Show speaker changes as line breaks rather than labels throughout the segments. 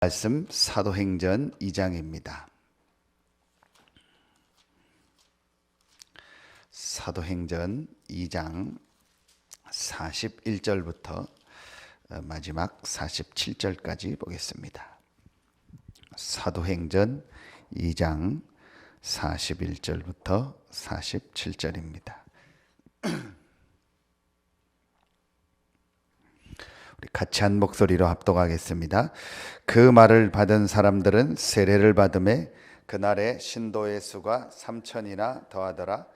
말씀 사도행전 2장입니다. 사도행전 2장 41절부터 마지막 47절까지 보겠습니다. 사도행전 2장 41절부터 47절입니다. 우리 같이 한 목소리로 합독하겠습니다. 그 말을 받은 사람들은 세례를 받음에 그날에 신도의 수가 3,000이나 더하더라.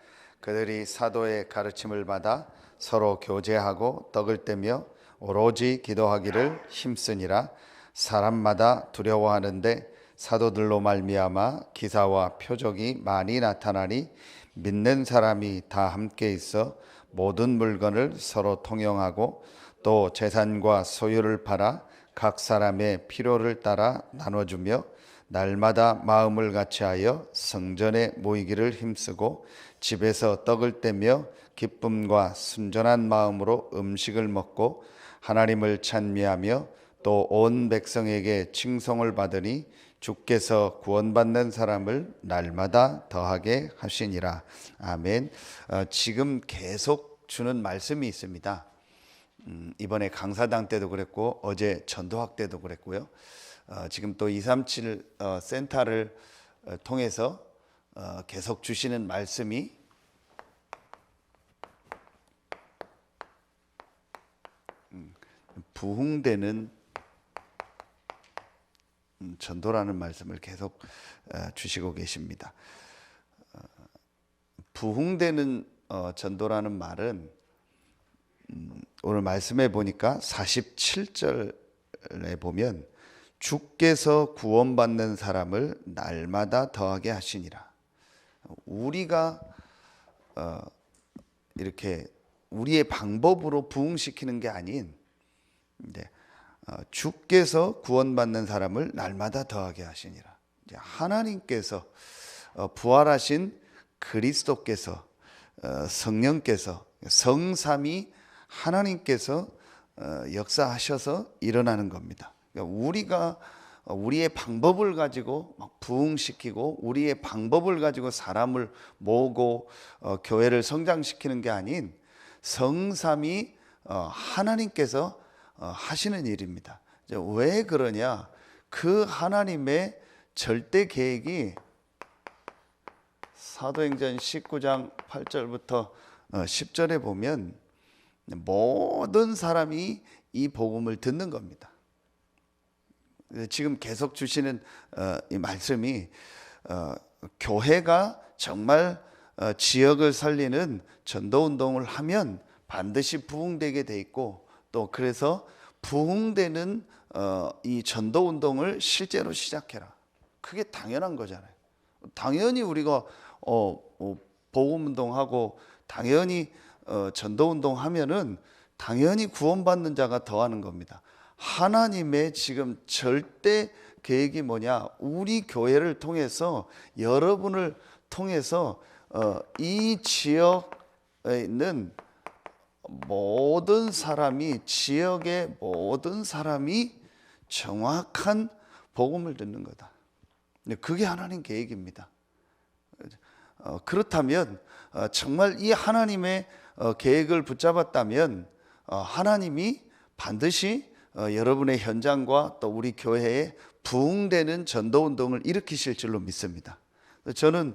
그들이 사도의 가르침을 받아 서로 교제하고 떡을 떼며 오로지 기도하기를 힘쓰니라. 사람마다 두려워하는데 사도들로 말미암아 기사와 표적이 많이 나타나니 믿는 사람이 다 함께 있어 모든 물건을 서로 통용하고 또 재산과 소유를 팔아 각 사람의 필요를 따라 나눠주며 날마다 마음을 같이하여 성전에 모이기를 힘쓰고 집에서 떡을 떼며 기쁨과 순전한 마음으로 음식을 먹고 하나님을 찬미하며 또 온 백성에게 칭송을 받으니 주께서 구원받는 사람을 날마다 더하게 하시니라. 아멘. 지금 계속 주는 말씀이 있습니다. 이번에 강사당 때도 그랬고 어제 전도학 때도 그랬고요. 지금 또 237 센터를 통해서 계속 주시는 말씀이 부흥되는 전도라는 말씀을 계속 주시고 계십니다. 부흥되는 전도라는 말은 오늘 말씀해 보니까 47절에 보면 주께서 구원받는 사람을 날마다 더하게 하시니라. 우리가 이렇게 우리의 방법으로 부흥시키는 게 아닌 주께서 구원받는 사람을 날마다 더하게 하시니라. 하나님께서 부활하신 그리스도께서 성령께서 성삼위 하나님께서 역사하셔서 일어나는 겁니다. 그러니까 우리가 우리의 방법을 가지고 막 부흥시키고 우리의 방법을 가지고 사람을 모으고 교회를 성장시키는 게 아닌 성삼위 하나님께서 하시는 일입니다. 왜 그러냐? 그 하나님의 절대 계획이 사도행전 19장 8절부터 10절에 보면 모든 사람이 이 복음을 듣는 겁니다. 지금 계속 주시는 이 말씀이 교회가 정말 지역을 살리는 전도운동을 하면 반드시 부흥되게 돼 있고 또 그래서 부흥되는 이 전도운동을 실제로 시작해라. 그게 당연한 거잖아요. 당연히 우리가 복음운동하고 당연히 전도운동 하면은 당연히 구원받는 자가 더하는 겁니다. 하나님의 지금 절대 계획이 뭐냐? 우리 교회를 통해서 여러분을 통해서 이 지역에 있는 모든 사람이 지역의 모든 사람이 정확한 복음을 듣는 거다. 그게 하나님 계획입니다. 그렇다면 정말 이 하나님의 계획을 붙잡았다면 하나님이 반드시 여러분의 현장과 또 우리 교회에 부흥되는 전도운동을 일으키실 줄로 믿습니다. 저는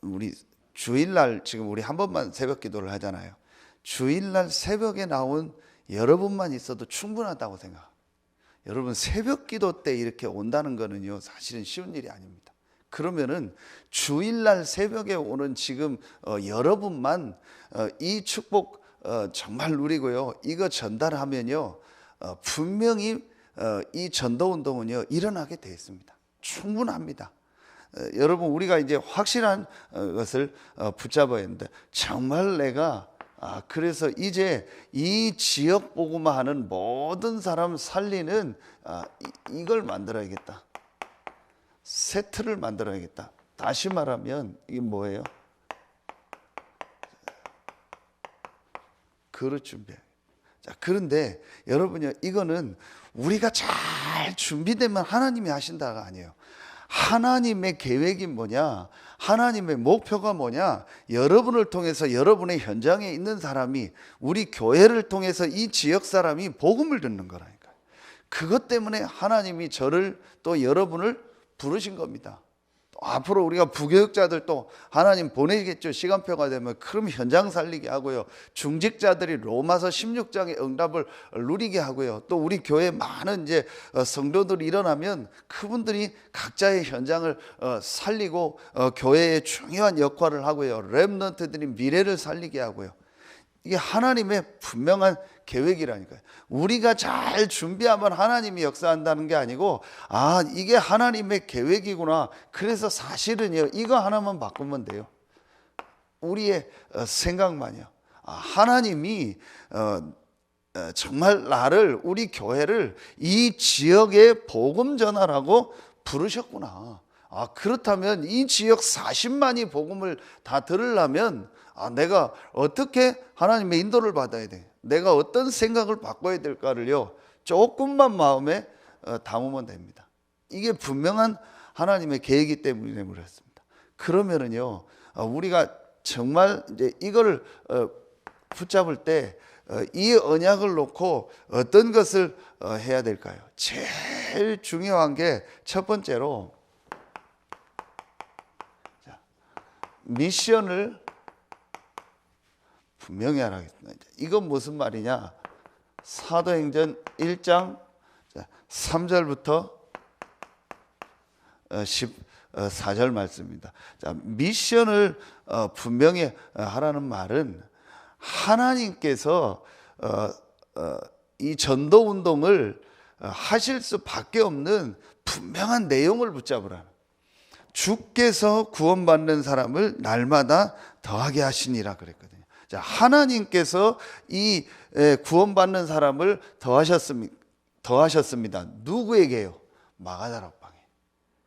우리 주일날 지금 우리 한 번만 새벽 기도를 하잖아요. 주일날 새벽에 나온 여러분만 있어도 충분하다고 생각합니다. 여러분 새벽 기도 때 이렇게 온다는 거는요 사실은 쉬운 일이 아닙니다. 그러면은 주일날 새벽에 오는 지금 여러분만 이 축복 정말 누리고요. 이거 전달하면요 분명히 이 전도운동은요 일어나게 되어 있습니다. 충분합니다. 여러분 우리가 이제 확실한 것을 붙잡아야 합니다. 정말 내가 그래서 이제 이 지역 복음화 하는 모든 사람 살리는 이걸 만들어야겠다. 세트를 만들어야겠다. 다시 말하면 이게 뭐예요? 그릇 준비해. 자, 그런데 여러분요, 이거는 우리가 잘 준비되면 하나님이 하신다가 아니에요. 하나님의 계획이 뭐냐, 하나님의 목표가 뭐냐, 여러분을 통해서 여러분의 현장에 있는 사람이, 우리 교회를 통해서 이 지역 사람이 복음을 듣는 거라니까요. 그것 때문에 하나님이 저를 또 여러분을 부르신 겁니다. 또 앞으로 우리가 부교육자들 또 하나님 보내겠죠. 시간표가 되면. 그럼 현장 살리게 하고요. 중직자들이 로마서 16장의 응답을 누리게 하고요. 또 우리 교회 많은 이제 성도들이 일어나면 그분들이 각자의 현장을 살리고 교회의 중요한 역할을 하고요. 렘넌트들이 미래를 살리게 하고요. 이게 하나님의 분명한 계획이라니까요. 우리가 잘 준비하면 하나님이 역사한다는 게 아니고, 아, 이게 하나님의 계획이구나. 그래서 사실은요, 이거 하나만 바꾸면 돼요. 우리의 생각만요. 아, 하나님이 정말 나를, 우리 교회를 이 지역의 복음 전하라고 부르셨구나. 아, 그렇다면 이 지역 40만이 복음을 다 들으려면 내가 어떻게 하나님의 인도를 받아야 돼? 내가 어떤 생각을 바꿔야 될까를요, 조금만 마음에 담으면 됩니다. 이게 분명한 하나님의 계획이기 때문에 그렇습니다. 그러면은요, 우리가 정말 이제 이거를 붙잡을 때 이 언약을 놓고 어떤 것을 해야 될까요? 제일 중요한 게 첫 번째로, 미션을 분명히 하라겠습니다. 이건 무슨 말이냐? 사도행전 1장 3절부터 14절 말씀입니다. 자, 미션을 분명히 하라는 말은 하나님께서 이 전도 운동을 하실 수밖에 없는 분명한 내용을 붙잡으라. 주께서 구원받는 사람을 날마다 더하게 하시니라 그랬거든요. 자, 하나님께서 이 구원받는 사람을 더하셨습니다. 누구에게요? 마가다락방에.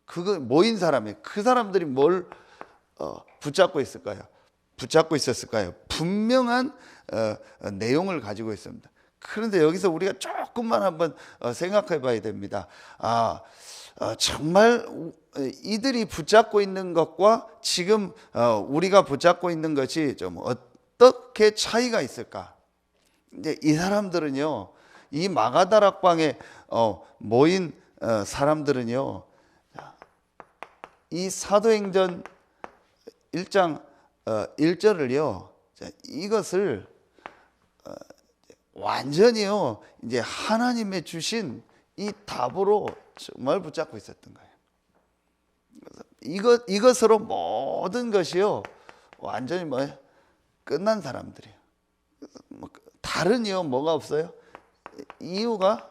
그거 모인 사람이, 그 사람들이 뭘 붙잡고 있을까요? 붙잡고 있었을까요? 분명한 내용을 가지고 있습니다. 그런데 여기서 우리가 조금만 한번 생각해 봐야 됩니다. 정말 이들이 붙잡고 있는 것과 지금 우리가 붙잡고 있는 것이 좀 어떻게 차이가 있을까? 이제 이 사람들은요, 이 마가다락방에 모인 사람들은요, 이 사도행전 1장 1절을요, 이것을 완전히요, 이제 하나님의 주신 이 답으로 정말 붙잡고 있었던 거예요. 이것으로 모든 것이요, 완전히 끝난 사람들이에요. 다른요, 뭐가 없어요? 이유가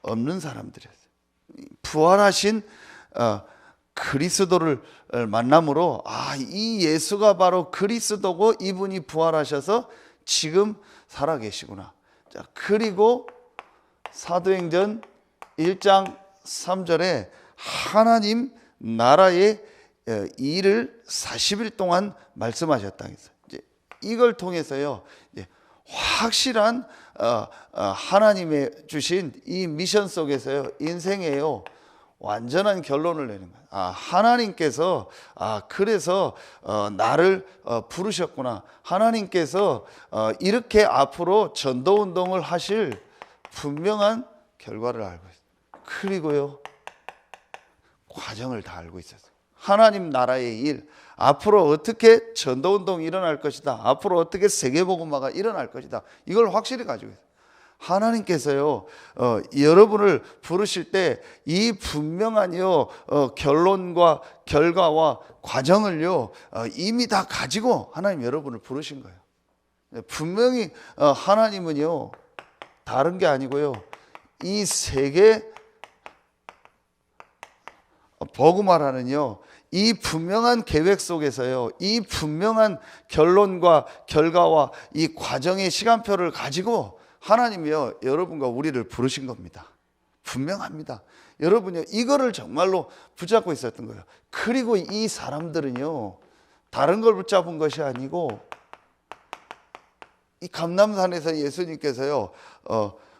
없는 사람들이었어요. 부활하신 그리스도를 만남으로, 이 예수가 바로 그리스도고 이분이 부활하셔서 지금 살아계시구나. 자, 그리고 사도행전 1장 3절에 하나님 나라의 일을 40일 동안 말씀하셨다. 이제 이걸 통해서요, 이제 확실한 하나님의 주신 이 미션 속에서요, 인생에요, 완전한 결론을 내는 거예요. 하나님께서 그래서 나를 부르셨구나. 하나님께서 이렇게 앞으로 전도 운동을 하실 분명한 결과를 알고 있어요. 그리고요, 과정을 다 알고 있었어요. 하나님 나라의 일, 앞으로 어떻게 전도 운동이 일어날 것이다, 앞으로 어떻게 세계복음화가 일어날 것이다, 이걸 확실히 가지고 있어요. 하나님께서요, 여러분을 부르실 때 이 분명한요, 결론과 결과와 과정을요, 이미 다 가지고 하나님 여러분을 부르신 거예요. 분명히 하나님은요, 다른 게 아니고요, 이 세계 복음화라는요, 이 분명한 계획 속에서요, 이 분명한 결론과 결과와 이 과정의 시간표를 가지고 하나님이요, 여러분과 우리를 부르신 겁니다. 분명합니다. 여러분요, 이거를 정말로 붙잡고 있었던 거예요. 그리고 이 사람들은요, 다른 걸 붙잡은 것이 아니고 이 감람산에서 예수님께서요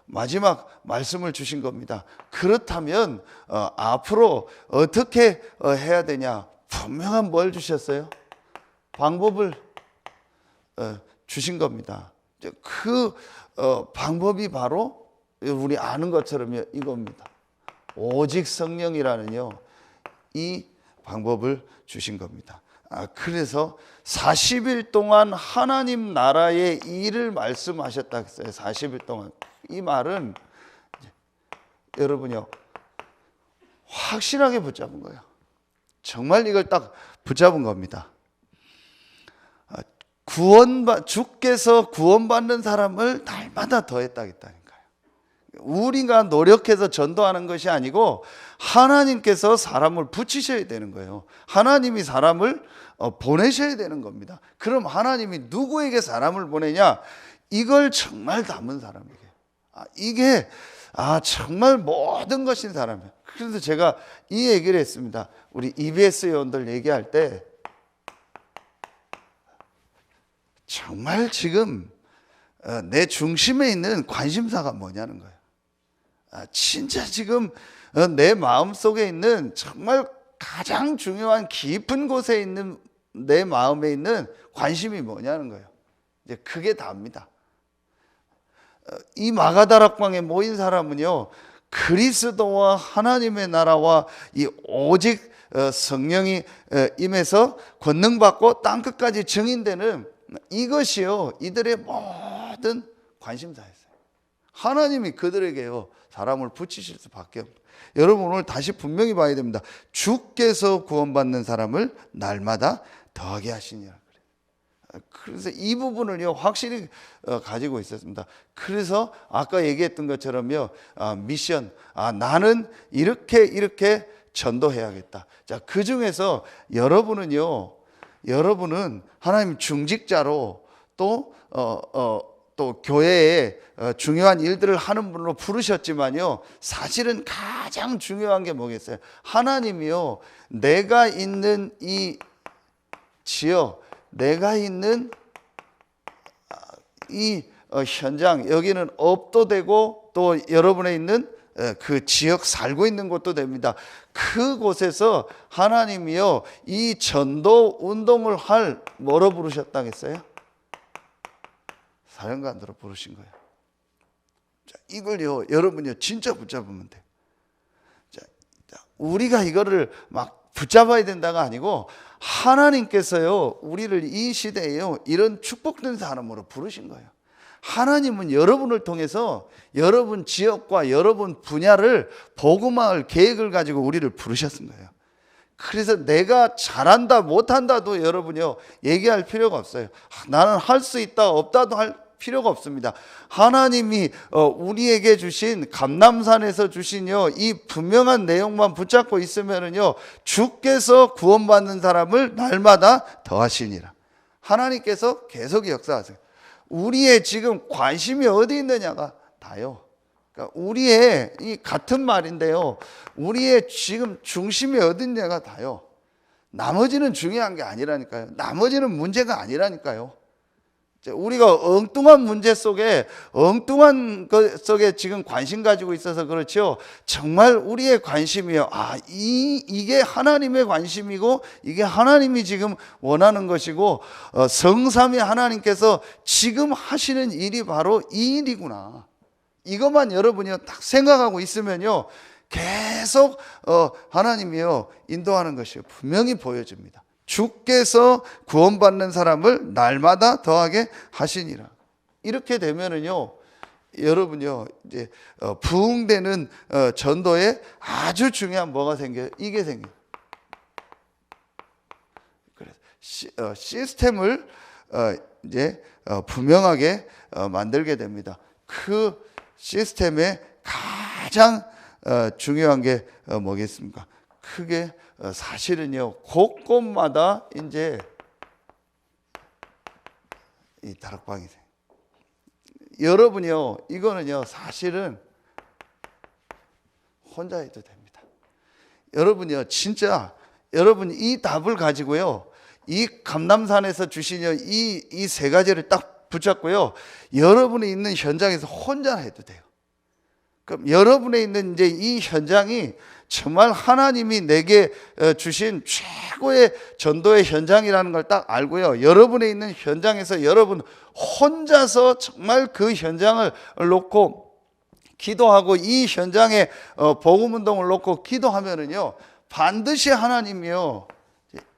마지막 말씀을 주신 겁니다. 그렇다면 앞으로 어떻게 해야 되냐? 분명한 뭘 주셨어요? 방법을 주신 겁니다. 그 방법이 바로 우리 아는 것처럼 이겁니다. 오직 성령이라는요 이 방법을 주신 겁니다. 그래서 40일 동안 하나님 나라의 일을 말씀하셨다 했어요. 40일 동안. 이 말은 여러분요 확실하게 붙잡은 거예요. 정말 이걸 딱 붙잡은 겁니다. 주께서 구원받는 사람을 날마다 더했다겠다니까요. 우리가 노력해서 전도하는 것이 아니고 하나님께서 사람을 붙이셔야 되는 거예요. 하나님이 사람을 보내셔야 되는 겁니다. 그럼 하나님이 누구에게 사람을 보내냐? 이걸 정말 담은 사람에게. 이게 정말 모든 것인 사람이에요. 그래서 제가 이 얘기를 했습니다. 우리 EBS 회원들 얘기할 때 정말 지금 내 중심에 있는 관심사가 뭐냐는 거예요. 진짜 지금 내 마음속에 있는 정말 가장 중요한 깊은 곳에 있는 내 마음에 있는 관심이 뭐냐는 거예요. 이제 그게 답니다. 이 마가다락방에 모인 사람은요 그리스도와 하나님의 나라와 이 오직 성령이 임해서 권능받고 땅끝까지 증인되는 이것이요 이들의 모든 관심사였어요. 하나님이 그들에게요 사람을 붙이실 수밖에 없어요. 여러분 오늘 다시 분명히 봐야 됩니다. 주께서 구원받는 사람을 날마다 더하게 하시니라. 그래서 이 부분을요 확실히 가지고 있었습니다. 그래서 아까 얘기했던 것처럼요 미션 나는 이렇게 전도해야겠다. 자, 그 중에서 여러분은 하나님 중직자로 또 교회에 중요한 일들을 하는 분으로 부르셨지만요 사실은 가장 중요한 게 뭐겠어요? 하나님이요 내가 있는 이 지역, 내가 있는 이 현장, 여기는 업도 되고 또 여러분의 있는 그 지역 살고 있는 곳도 됩니다. 그곳에서 하나님이요 이 전도 운동을 할 뭐로 부르셨다겠어요? 사령관으로 부르신 거예요. 자, 이걸요 여러분요 진짜 붙잡으면 돼요. 자, 우리가 이거를 막 붙잡아야 된다가 아니고 하나님께서요 우리를 이 시대에요 이런 축복된 사람으로 부르신 거예요. 하나님은 여러분을 통해서 여러분 지역과 여러분 분야를 복음화할 계획을 가지고 우리를 부르셨은 거예요. 그래서 내가 잘한다 못한다도 여러분요 얘기할 필요가 없어요. 나는 할 수 있다 없다도 할 필요가 없습니다. 하나님이 우리에게 주신 감람산에서 주신요 이 분명한 내용만 붙잡고 있으면은요 주께서 구원받는 사람을 날마다 더하시니라. 하나님께서 계속 역사하세요. 우리의 지금 관심이 어디 있느냐가 다요. 그러니까 우리의 이 같은 말인데요. 우리의 지금 중심이 어디 있냐가 다요. 나머지는 중요한 게 아니라니까요. 나머지는 문제가 아니라니까요. 우리가 엉뚱한 문제 속에 엉뚱한 것 속에 지금 관심 가지고 있어서 그렇죠. 정말 우리의 관심이요. 이게 하나님의 관심이고 이게 하나님이 지금 원하는 것이고 성삼위 하나님께서 지금 하시는 일이 바로 이 일이구나. 이것만 여러분이요 딱 생각하고 있으면요 계속 하나님이요 인도하는 것이요 분명히 보여집니다. 주께서 구원받는 사람을 날마다 더하게 하시니라. 이렇게 되면은요, 여러분요, 이제 부흥되는 전도에 아주 중요한 뭐가 생겨요? 이게 생겨요. 그래서 시스템을 이제 분명하게 만들게 됩니다. 그 시스템의 가장 중요한 게 뭐겠습니까? 크게 사실은요 곳곳마다 이제 이 다락방이 돼요. 여러분이요 이거는요 사실은 혼자 해도 됩니다. 여러분이요 진짜 여러분 이 답을 가지고요 이 감람산에서 주신 이 세 가지를 딱 붙잡고요. 여러분이 있는 현장에서 혼자 해도 돼요. 그럼 여러분에 있는 이제 이 현장이 정말 하나님이 내게 주신 최고의 전도의 현장이라는 걸 딱 알고요. 여러분에 있는 현장에서 여러분 혼자서 정말 그 현장을 놓고 기도하고 이 현장에 복음 운동을 놓고 기도하면은요, 반드시 하나님이요,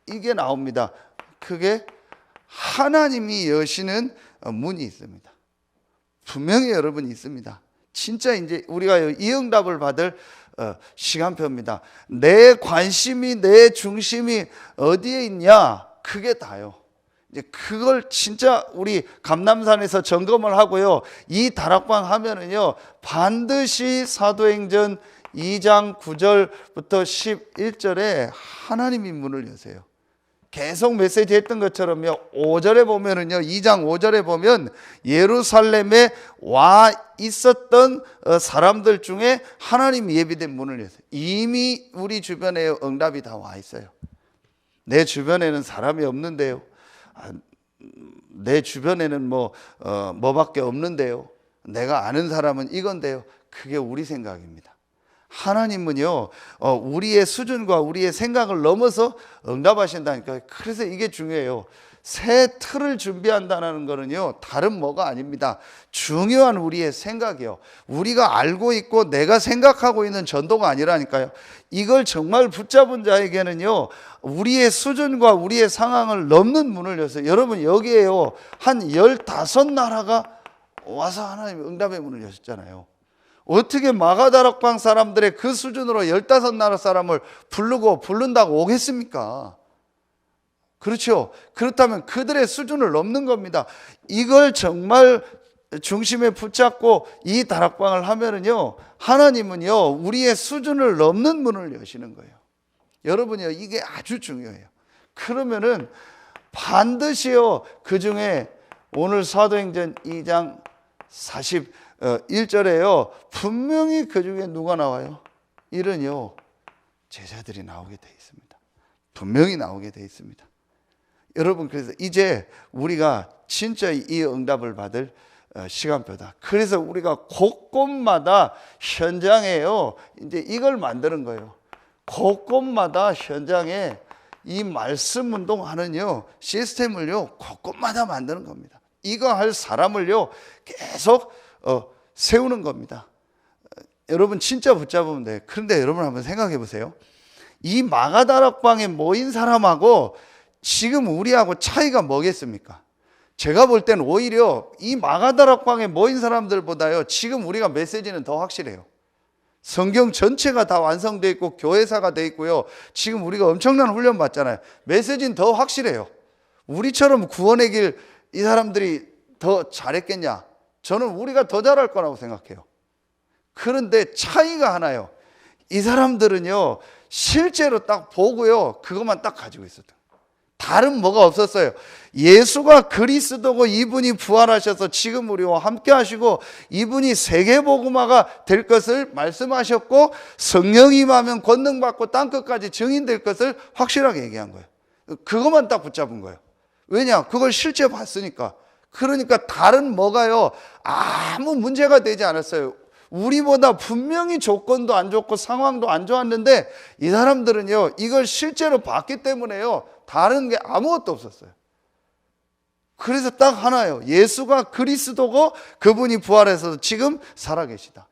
이게 나옵니다. 그게 하나님이 여시는 문이 있습니다. 분명히 여러분이 있습니다. 진짜 이제 우리가 이 응답을 받을 시간표입니다. 내 관심이, 내 중심이 어디에 있냐? 그게 다요. 이제 그걸 진짜 우리 감남산에서 점검을 하고요. 이 다락방 하면은요, 반드시 사도행전 2장 9절부터 11절에 하나님이 문을 여세요. 계속 메시지 했던 것처럼요, 5절에 보면은요, 2장 5절에 보면 예루살렘에 와 있었던 사람들 중에 하나님이 예비된 문을 여세요. 이미 우리 주변에 응답이 다 와 있어요. 내 주변에는 사람이 없는데요. 내 주변에는 뭐밖에 없는데요. 내가 아는 사람은 이건데요. 그게 우리 생각입니다. 하나님은요, 우리의 수준과 우리의 생각을 넘어서 응답하신다니까요. 그래서 이게 중요해요. 새 틀을 준비한다는 거는요, 다른 뭐가 아닙니다. 중요한 우리의 생각이요. 우리가 알고 있고 내가 생각하고 있는 전도가 아니라니까요. 이걸 정말 붙잡은 자에게는요, 우리의 수준과 우리의 상황을 넘는 문을 여서, 여러분 여기에요, 한 15나라가 와서 하나님 응답의 문을 여셨잖아요. 어떻게 마가다락방 사람들의 그 수준으로 15나라 사람을 부른다고 오겠습니까? 그렇죠. 그렇다면 그들의 수준을 넘는 겁니다. 이걸 정말 중심에 붙잡고 이 다락방을 하면은요, 하나님은요, 우리의 수준을 넘는 문을 여시는 거예요. 여러분이요, 이게 아주 중요해요. 그러면은 반드시요, 그 중에 오늘 사도행전 2장 41절에요, 분명히 그 중에 누가 나와요? 이런요, 제자들이 나오게 돼 있습니다. 분명히 나오게 돼 있습니다. 여러분, 그래서 이제 우리가 진짜 이 응답을 받을 시간표다. 그래서 우리가 곳곳마다 현장에요, 이제 이걸 만드는 거예요. 곳곳마다 현장에 이 말씀 운동하는요, 시스템을요, 곳곳마다 만드는 겁니다. 이거 할 사람을요, 계속 세우는 겁니다. 여러분 진짜 붙잡으면 돼요. 그런데 여러분 한번 생각해 보세요. 이 마가다락방에 모인 사람하고 지금 우리하고 차이가 뭐겠습니까? 제가 볼 때는 오히려 이 마가다락방에 모인 사람들보다요, 지금 우리가 메시지는 더 확실해요. 성경 전체가 다 완성되어 있고 교회사가 되어 있고요. 지금 우리가 엄청난 훈련 받잖아요. 메시지는 더 확실해요. 우리처럼 구원의 길 이 사람들이 더 잘했겠냐? 저는 우리가 더 잘할 거라고 생각해요. 그런데 차이가 하나요. 이 사람들은요, 실제로 딱 보고요, 그것만 딱 가지고 있었던 거예요. 다른 뭐가 없었어요. 예수가 그리스도고 이분이 부활하셔서 지금 우리와 함께 하시고 이분이 세계복음화가 될 것을 말씀하셨고 성령이 임하면 권능받고 땅끝까지 증인될 것을 확실하게 얘기한 거예요. 그것만 딱 붙잡은 거예요. 왜냐? 그걸 실제 봤으니까. 그러니까 다른 뭐가요, 아무 문제가 되지 않았어요. 우리보다 분명히 조건도 안 좋고 상황도 안 좋았는데 이 사람들은요, 이걸 실제로 봤기 때문에요, 다른 게 아무것도 없었어요. 그래서 딱 하나예요. 예수가 그리스도고 그분이 부활해서 지금 살아계시다.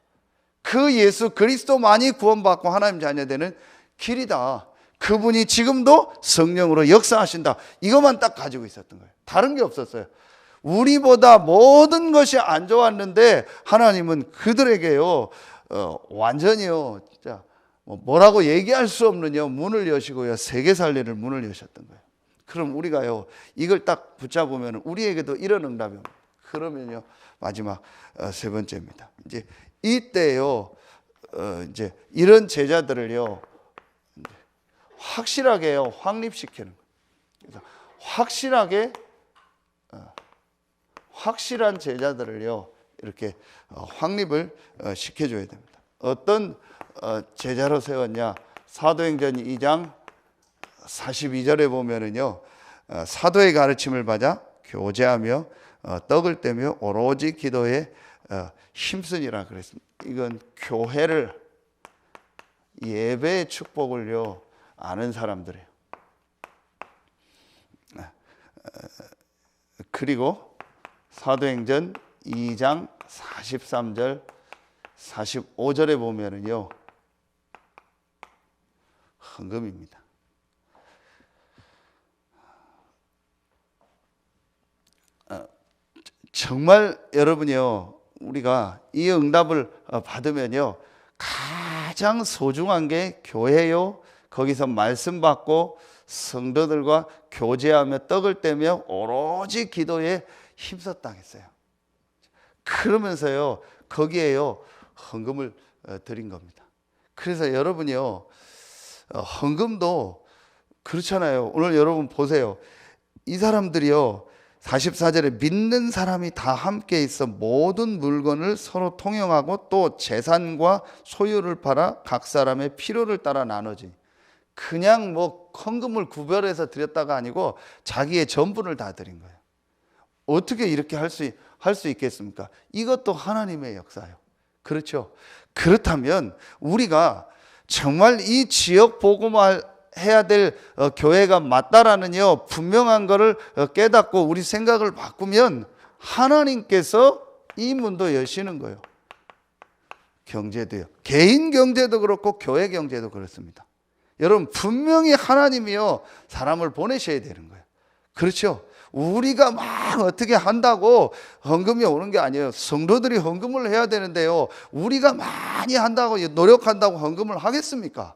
그 예수 그리스도만이 구원받고 하나님 자녀 되는 길이다. 그분이 지금도 성령으로 역사하신다. 이것만 딱 가지고 있었던 거예요. 다른 게 없었어요. 우리보다 모든 것이 안 좋았는데 하나님은 그들에게요, 완전히요, 진짜 뭐라고 얘기할 수 없는요, 문을 여시고요, 세계 살리를 문을 여셨던 거예요. 그럼 우리가요, 이걸 딱 붙잡으면 우리에게도 이런 응답이 옵니다. 그러면요, 마지막 세 번째입니다. 이제 이때요, 이제 이런 제자들을요, 확실하게요, 확립시키는 거예요. 그래서 확실한 제자들을요, 이렇게 확립을 시켜줘야 됩니다. 어떤 제자로 세웠냐? 사도행전 2장 42절에 보면은요, 사도의 가르침을 받아 교제하며 떡을 떼며 오로지 기도에 힘쓰니라 그랬습니다. 이건 교회를, 예배의 축복을요 아는 사람들이에요. 그리고 사도행전 2장 43절 45절에 보면은요 헌금입니다. 정말 여러분이요, 우리가 이 응답을 받으면요 가장 소중한 게 교회요. 거기서 말씀 받고 성도들과 교제하며 떡을 떼며 오로지 기도에 힘썼다 했어요. 그러면서요 거기에요 헌금을 드린 겁니다. 그래서 여러분이요 헌금도 그렇잖아요. 오늘 여러분 보세요. 이 사람들이요 44절에 믿는 사람이 다 함께 있어 모든 물건을 서로 통용하고 또 재산과 소유를 팔아 각 사람의 필요를 따라 나누지. 그냥 뭐 헌금을 구별해서 드렸다가 아니고 자기의 전부를 다 드린 거예요. 어떻게 이렇게 할 수 있겠습니까? 이것도 하나님의 역사예요. 그렇죠? 그렇다면 우리가 정말 이 지역 복음화 해야 될 교회가 맞다라는요 분명한 것을 깨닫고 우리 생각을 바꾸면 하나님께서 이 문도 여시는 거예요. 경제도요. 개인 경제도 그렇고 교회 경제도 그렇습니다. 여러분 분명히 하나님이요 사람을 보내셔야 되는 거예요. 그렇죠? 우리가 막 어떻게 한다고 헌금이 오는 게 아니에요. 성도들이 헌금을 해야 되는데요, 우리가 많이 한다고 노력한다고 헌금을 하겠습니까?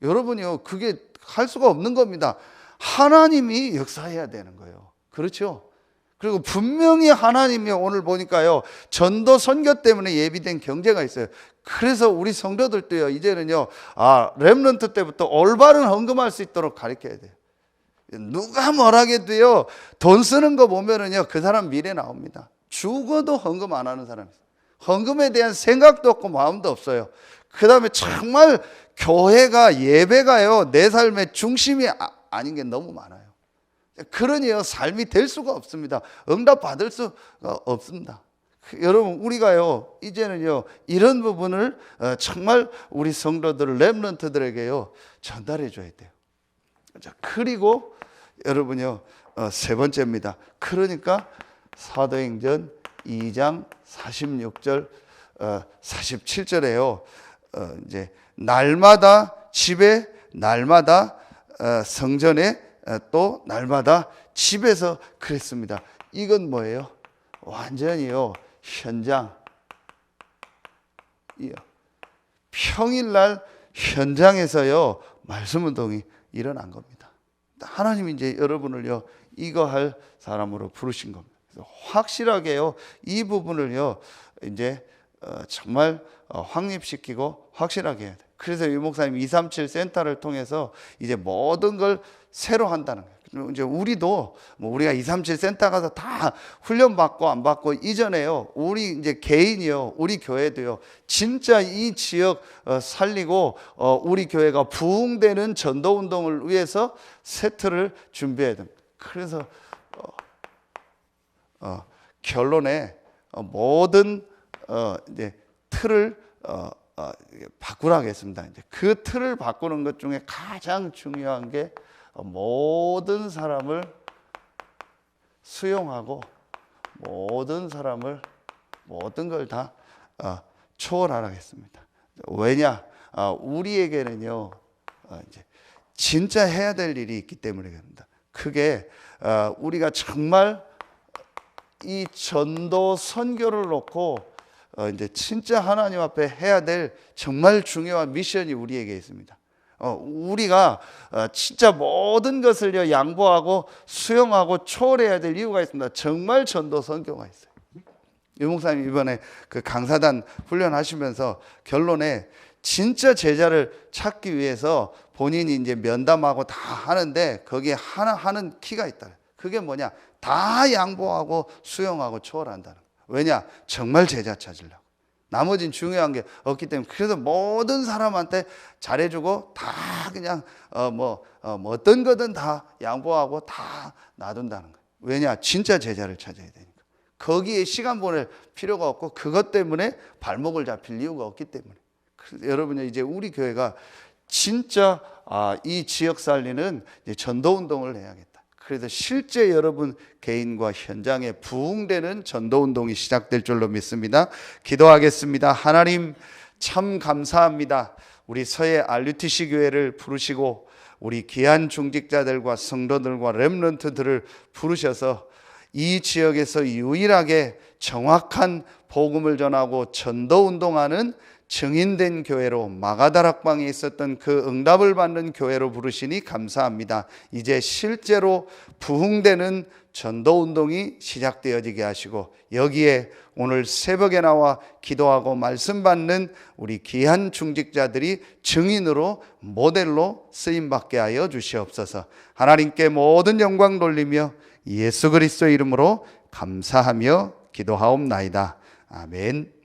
여러분이요 그게 할 수가 없는 겁니다. 하나님이 역사해야 되는 거예요. 그렇죠? 그리고 분명히 하나님이 오늘 보니까요 전도 선교 때문에 예비된 경제가 있어요. 그래서 우리 성도들도요 이제는요 렘넌트 때부터 올바른 헌금할 수 있도록 가르쳐야 돼요. 누가 뭐라게도요 돈 쓰는 거 보면은요 그 사람 미래 나옵니다. 죽어도 헌금 안 하는 사람이 있어요. 헌금에 대한 생각도 없고 마음도 없어요. 그 다음에 정말 교회가 예배가요 내 삶의 중심이 아닌 게 너무 많아요. 그러니요 삶이 될 수가 없습니다. 응답 받을 수가 없습니다. 여러분 우리가요 이제는요 이런 부분을 정말 우리 성도들 렘넌트들에게요 전달해 줘야 돼요. 자, 그리고 여러분요 세 번째입니다. 그러니까 사도행전 2장 46절 47절에요 이제 날마다 집에, 날마다 성전에, 또 날마다 집에서 그랬습니다. 이건 뭐예요? 완전히요 현장, 평일날 현장에서요 말씀 운동이 일어난 겁니다. 하나님이 이제 여러분을요 이거 할 사람으로 부르신 겁니다. 그래서 확실하게요 이 부분을요 이제 정말 확립시키고 확실하게 해야 돼요. 그래서 유 목사님 237 센터를 통해서 이제 모든 걸 새로 한다는 거예요. 이제 우리도 뭐 우리가 237 센터 가서 다 훈련 받고 안 받고 이전에요 우리 이제 개인이요 우리 교회도요 진짜 이 지역 살리고 우리 교회가 부흥되는 전도 운동을 위해서 세트를 준비해야 됩니다. 그래서 결론에 모든 이제 틀을 바꾸라 하겠습니다. 이제 그 틀을 바꾸는 것 중에 가장 중요한 게 모든 사람을 수용하고 모든 사람을 모든 걸 다 초월하라겠습니다. 왜냐? 우리에게는요 이제 진짜 해야 될 일이 있기 때문에 그럽니다. 그게 우리가 정말 이 전도 선교를 놓고 이제 진짜 하나님 앞에 해야 될 정말 중요한 미션이 우리에게 있습니다. 우리가 진짜 모든 것을 양보하고 수용하고 초월해야 될 이유가 있습니다. 정말 전도 선교가 있어요. 유 목사님 이번에 그 강사단 훈련하시면서 결론에 진짜 제자를 찾기 위해서 본인이 이제 면담하고 다 하는데 거기에 하나 하는 키가 있다. 그게 뭐냐? 다 양보하고 수용하고 초월한다는 거예요. 왜냐? 정말 제자 찾으려고. 나머진 중요한 게 없기 때문에. 그래서 모든 사람한테 잘해주고 다 그냥 뭐 어떤 거든 다 양보하고 다 놔둔다는 거예요. 왜냐? 진짜 제자를 찾아야 되니까. 거기에 시간 보낼 필요가 없고 그것 때문에 발목을 잡힐 이유가 없기 때문에. 그래서 여러분 이제 우리 교회가 진짜 이 지역 살리는 전도운동을 해야겠다. 그래서 실제 여러분 개인과 현장에 부흥되는 전도운동이 시작될 줄로 믿습니다. 기도하겠습니다. 하나님 참 감사합니다. 우리 서해 RUTC 교회를 부르시고 우리 귀한 중직자들과 성도들과 렘넌트들을 부르셔서 이 지역에서 유일하게 정확한 복음을 전하고 전도운동하는 증인된 교회로, 마가다락방에 있었던 그 응답을 받는 교회로 부르시니 감사합니다. 이제 실제로 부흥되는 전도운동이 시작되어지게 하시고 여기에 오늘 새벽에 나와 기도하고 말씀 받는 우리 귀한 중직자들이 증인으로 모델로 쓰임받게 하여 주시옵소서. 하나님께 모든 영광 돌리며 예수 그리스도 이름으로 감사하며 기도하옵나이다. 아멘.